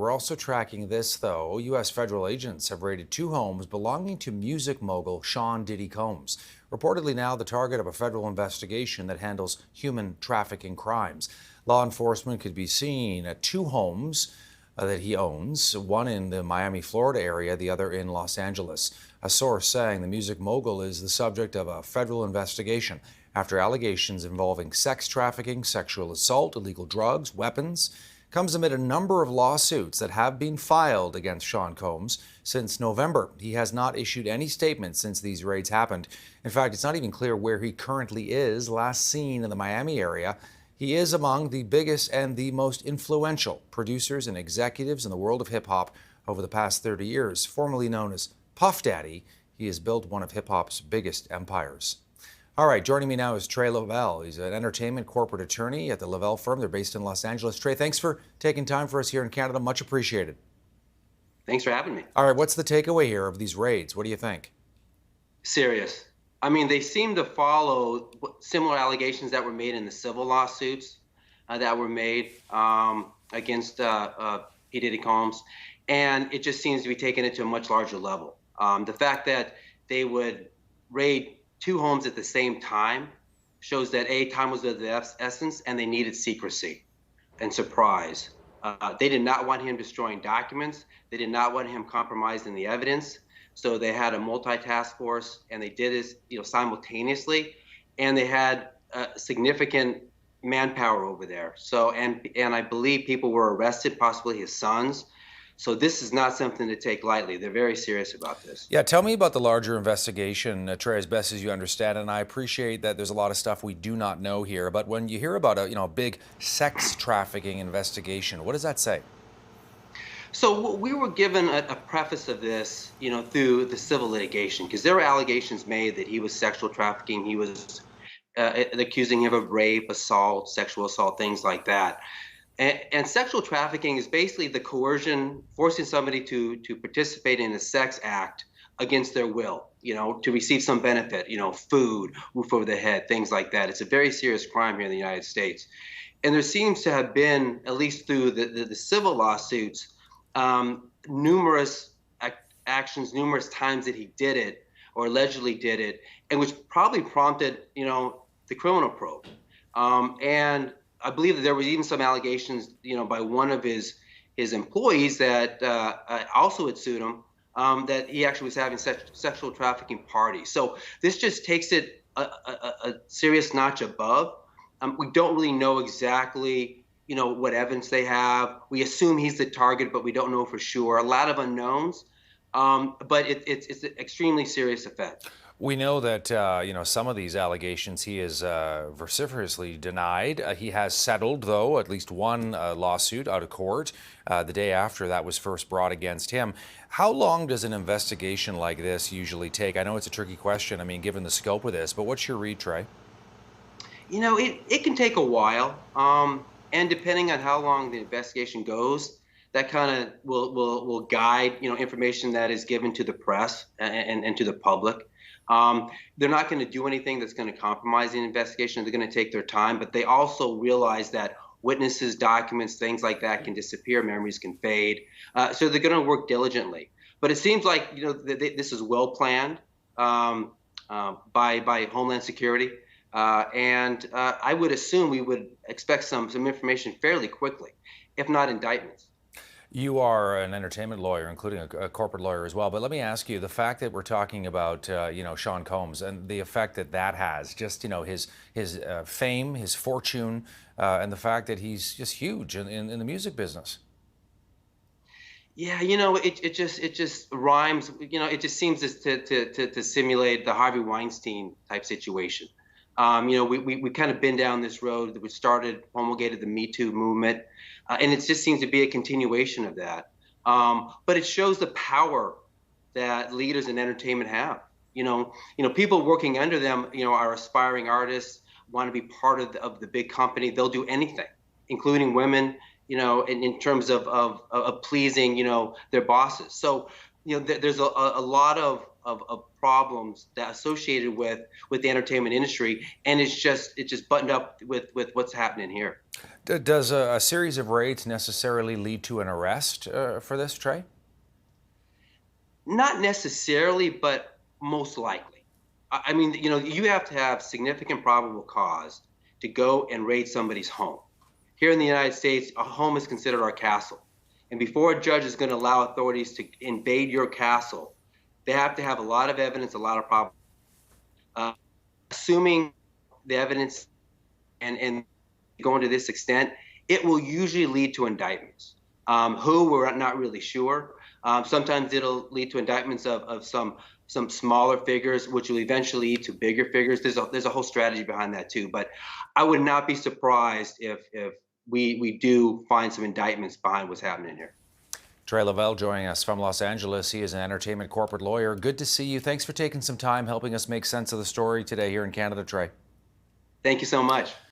we're also tracking this, though. U.S. federal agents have raided two homes belonging to music mogul Sean Diddy Combs, reportedly now the target of a federal investigation that handles human trafficking crimes. Law enforcement could be seen at two homes that he owns, one in the Miami, Florida area, the other in Los Angeles. A source saying the music mogul is the subject of a federal investigation after allegations involving sex trafficking, sexual assault, illegal drugs, weapons. Comes amid a number of lawsuits that have been filed against Sean Combs since November. He has not issued any statements since these raids happened. In fact, it's not even clear where he currently is. Last seen in the Miami area, he is among the biggest and the most influential producers and executives in the world of hip-hop over the past 30 years. Formerly known as Puff Daddy, he has built one of hip-hop's biggest empires. All right, joining me now is Tre Lovell. He's an entertainment corporate attorney at the Lovell firm. They're based in Los Angeles. Tre, thanks for taking time for us here in Canada. Much appreciated. Thanks for having me. All right, what's the takeaway here of these raids? What do you think? Serious. I mean, they seem to follow similar allegations that were made in the civil lawsuits that were made against P. Diddy Combs, and it just seems to be taken it to a much larger level. The fact that they would raid two homes at the same time shows that time was of the essence, and they needed secrecy and surprise. They did not want him destroying documents. They did not want him compromising the evidence. So they had a multitask force, and they did this, simultaneously, and they had significant manpower over there. So, and I believe people were arrested, possibly his sons. So this is not something to take lightly. They're very serious about this. Yeah, tell me about the larger investigation, Tre, as best as you understand. And I appreciate that there's a lot of stuff we do not know here. But when you hear about a big sex trafficking investigation, what does that say? So we were given a preface of this, through the civil litigation, because there were allegations made that he was sexual trafficking. He was accusing him of rape, assault, sexual assault, things like that. And sexual trafficking is basically the coercion, forcing somebody to participate in a sex act against their will, to receive some benefit, food, roof over the head, things like that. It's a very serious crime here in the United States. And there seems to have been, at least through the civil lawsuits, numerous actions, numerous times that he did it or allegedly did it, and which probably prompted, the criminal probe. And I believe that there were even some allegations, by one of his employees that also had sued him, that he actually was having sexual trafficking parties. So this just takes it a serious notch above. We don't really know exactly, what evidence they have. We assume he's the target, but we don't know for sure. A lot of unknowns, but it's an extremely serious offense. We know that, some of these allegations he is vociferously denied. He has settled, though, at least one lawsuit out of court the day after that was first brought against him. How long does an investigation like this usually take? I know it's a tricky question, given the scope of this, but what's your read, Tre? It can take a while, and depending on how long the investigation goes, that kind of will guide, information that is given to the press and to the public. They're not going to do anything that's going to compromise the investigation. They're going to take their time, but they also realize that witnesses, documents, things like that can disappear, memories can fade. So they're going to work diligently. But it seems like this is well planned by Homeland Security, and I would assume we would expect some information fairly quickly, if not indictments. You are an entertainment lawyer, including a corporate lawyer as well. But let me ask you, the fact that we're talking about, Sean Combs and the effect that has, just, his fame, his fortune, and the fact that he's just huge in the music business. Yeah, it just rhymes. It just seems to simulate the Harvey Weinstein type situation. We kind of been down this road that we started, promulgated the Me Too movement, and it just seems to be a continuation of that. But it shows the power that leaders in entertainment have. People working under them, are aspiring artists, want to be part of the big company. They'll do anything, including women, in terms of pleasing, their bosses. So, there's a lot of of problems that associated with the entertainment industry, and it's just buttoned up with what's happening here. Does a series of raids necessarily lead to an arrest for this, Trey? Not necessarily, but most likely. I mean, you know, you have to have significant probable cause to go and raid somebody's home. Here in the United States, a home is considered our castle. And before a judge is going to allow authorities to invade your castle, they have to have a lot of evidence, a lot of problems. Assuming the evidence and going to this extent, it will usually lead to indictments. Who, we're not really sure. Sometimes it'll lead to indictments of some smaller figures, which will eventually lead to bigger figures. There's a whole strategy behind that too. But I would not be surprised if we do find some indictments behind what's happening here. Tre Lovell joining us from Los Angeles. He is an entertainment corporate lawyer. Good to see you. Thanks for taking some time helping us make sense of the story today here in Canada, Trey. Thank you so much.